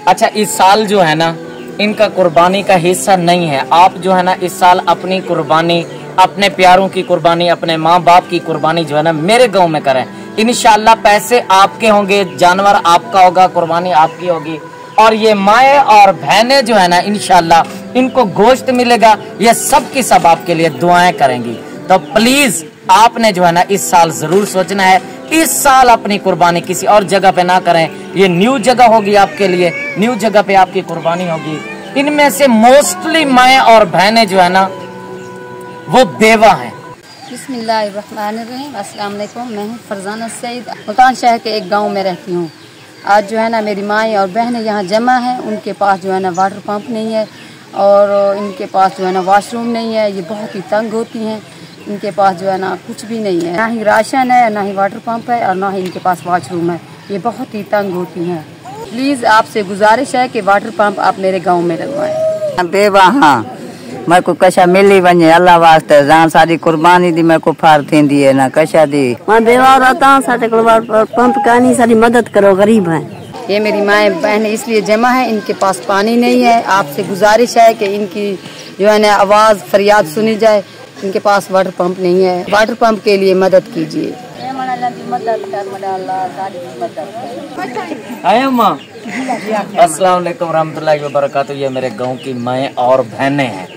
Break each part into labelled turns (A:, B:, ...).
A: अच्छा, इस साल जो है ना इनका कुर्बानी का हिस्सा नहीं है। आप जो है ना इस साल अपनी कुर्बानी, अपने प्यारों की कुर्बानी, अपने माँ बाप की कुर्बानी जो है ना मेरे गांव में करें। इंशाल्लाह पैसे आपके होंगे, जानवर आपका होगा, कुर्बानी आपकी होगी। और ये माए और बहनें जो है ना इंशाल्लाह इनको गोश्त मिलेगा। ये सब की सब आपके लिए दुआएं करेंगी। तो प्लीज आपने जो है ना इस साल जरूर सोचना है, इस साल अपनी कुर्बानी किसी और जगह पे ना करें। ये न्यू जगह होगी आपके लिए, न्यू जगह पे आपकी कुर्बानी होगी। इनमें से मोस्टली माए और बहनें जो है ना वो बेवा हैं।
B: बिस्मिल्लाहिर्रहमानिर्रहीम। अस्सलाम वालेकुम। मैं हूँ फरजाना सईद, मुल्तान शहर के एक गांव में रहती हूँ। आज जो है ना मेरी माएँ और बहनें यहाँ जमा हैं। उनके पास जो है ना वाटर पंप नहीं है और इनके पास जो है ना वॉशरूम नहीं है। ये बहुत ही तंग होती हैं। इनके पास जो है ना कुछ भी नहीं है, ना ही राशन है, ना ही वाटर पंप है और ना ही इनके पास वॉशरूम है। ये बहुत ही तंग होती हैं। प्लीज़ आपसे गुजारिश है कि वाटर पंप आप मेरे गांव में लगवाएं।
C: बेवा हाँ मैं को कशा मिली वने अल्लाह वास्ते जान सारी कुर्बानी दी मैं को फार थींदी है ना कशा दी मैं बेवा रहता साडे को पंप कानी सारी मदद करो, गरीब है।
B: ये मेरी माएँ बहनें इसलिए जमा है, इनके पास पानी नहीं है। आपसे गुजारिश है कि इनकी जो है ना आवाज़ फरियाद सुनी जाए। इनके पास वाटर पंप नहीं है, वाटर पंप के लिए मदद कीजिए।
A: अस्सलाम वालेकुम रहमतुल्लाहि व बरकातुहू। ये मेरे गांव की माएँ और बहनें हैं।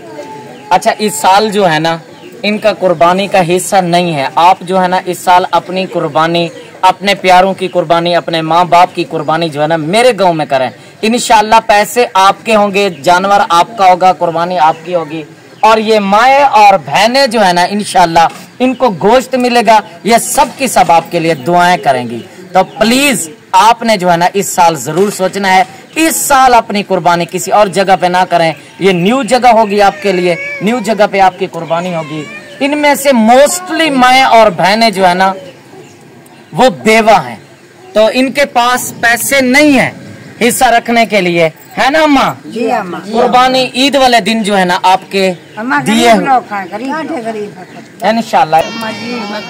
A: अच्छा, इस साल जो है ना इनका कुर्बानी का हिस्सा नहीं है। आप जो है ना इस साल अपनी कुर्बानी, अपने प्यारों की कुर्बानी, अपने माँ बाप की कुर्बानी जो है ना मेरे गांव में करें। इंशाल्लाह पैसे आपके होंगे, जानवर आपका होगा, कुर्बानी आपकी होगी। और ये माए और बहनें जो है ना इंशाल्लाह इनको गोश्त मिलेगा। ये सब की सब आपके लिए दुआएं करेंगी। तो प्लीज आपने जो है ना इस साल जरूर सोचना है, इस साल अपनी कुर्बानी किसी और जगह पे ना करें। ये न्यू जगह होगी आपके लिए, न्यू जगह पे आपकी कुर्बानी होगी। इनमें से मोस्टली माए और बहनें जो है ना वो बेवा हैं, तो इनके पास पैसे नहीं है हिस्सा रखने के लिए, है ना अम्मा?
C: जी अम्मा।
A: कुर्बानी ईद वाले दिन जो है ना आपके दिए इंशाल्लाह।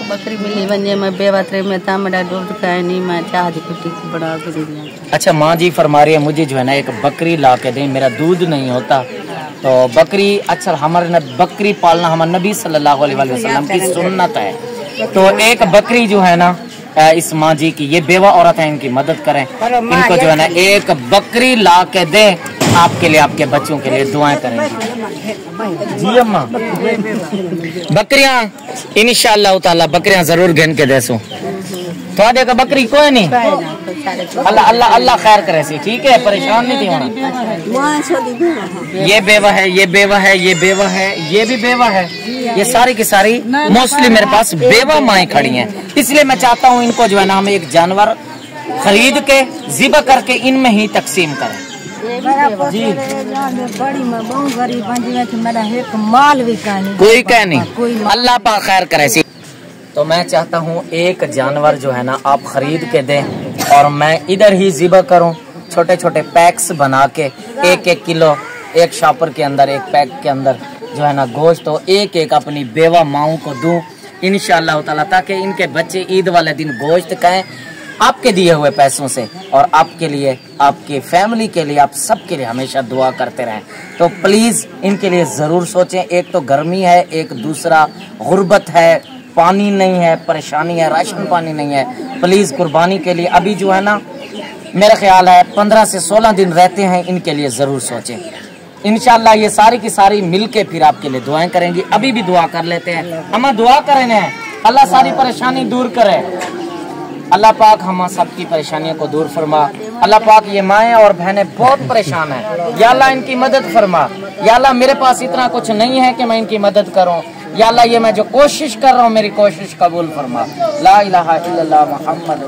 B: बकरी मिली वने मैं बेवा थे में तामड़ा दूध खाए नहीं मैं चाह दी कुटी बड़ा कर दिया।
A: अच्छा, माँ जी फरमा रही है मुझे जो है ना एक बकरी ला के दें, मेरा दूध नहीं होता। तो बकरी, अच्छा हमारे बकरी पालना हमारे नबी सल्लल्लाहु अलैहि वसल्लम की सुन्नत है। तो एक बकरी जो है ना इस माँ जी की, ये बेवा औरत है, इनकी मदद करें। इनको जो है ना एक बकरी ला के दें, आपके लिए, आपके बच्चों के लिए दुआएं करेंगे। जी अम्मा, बकरियां इंशाअल्लाह ताला बकरियां जरूर गिन के देसो। थोड़े का बकरी कोई नहीं, अल्लाह अल्लाह अल्लाह खैर करे सी, ठीक है, परेशान नहीं थी होना। ये बेवा है, ये बेवा है, ये बेवा है, ये भी बेवा है। ये सारी की सारी मोस्टली मेरे पास बेवा माएँ खड़ी हैं। इसलिए मैं चाहता हूँ इनको जो है ना हम एक जानवर खरीद के ज़िबा करके इनमें ही तकसीम करें। जी कोई कह नहीं, अल्लाह पाक खैर करे सी। तो मैं चाहता हूँ एक जानवर जो है ना आप खरीद के दें और मैं इधर ही ज़िबा करूँ, छोटे छोटे पैक्स बना के 1-1 किलो एक शॉपर के अंदर, एक पैक के अंदर जो है ना गोश्त तो एक अपनी बेवा माओं को दूं इंशाअल्लाह ताला, ताकि इनके बच्चे ईद वाले दिन गोश्त खाएं आपके दिए हुए पैसों से। और आपके लिए, आपकी फैमिली के लिए, आप सबके लिए हमेशा दुआ करते रहें। तो प्लीज़ इनके लिए ज़रूर सोचें। एक तो गर्मी है, एक दूसरा गुर्बत है, पानी नहीं है, परेशानी है, राशन पानी नहीं है। प्लीज़ कुर्बानी के लिए अभी जो है ना मेरा ख्याल है 15 से 16 दिन रहते हैं, इनके लिए ज़रूर सोचें। इंशाल्लाह ये सारी की सारी मिलके फिर आपके लिए दुआएं करेंगी। अभी भी दुआ कर लेते हैं, हम दुआ करें, अल्लाह सारी परेशानी दूर करे। अल्लाह पाक हम सबकी परेशानियों को दूर फरमा। अल्लाह पाक ये माएँ और बहनें बहुत परेशान हैं, या अल्लाह इनकी मदद फरमा। या अल्लाह मेरे पास इतना कुछ नहीं है कि मैं इनकी मदद करूं, या अल्लाह ये मैं जो कोशिश कर रहा हूँ मेरी कोशिश कबूल फरमा। ला इलाहा इल्लल्लाह मुहम्मद।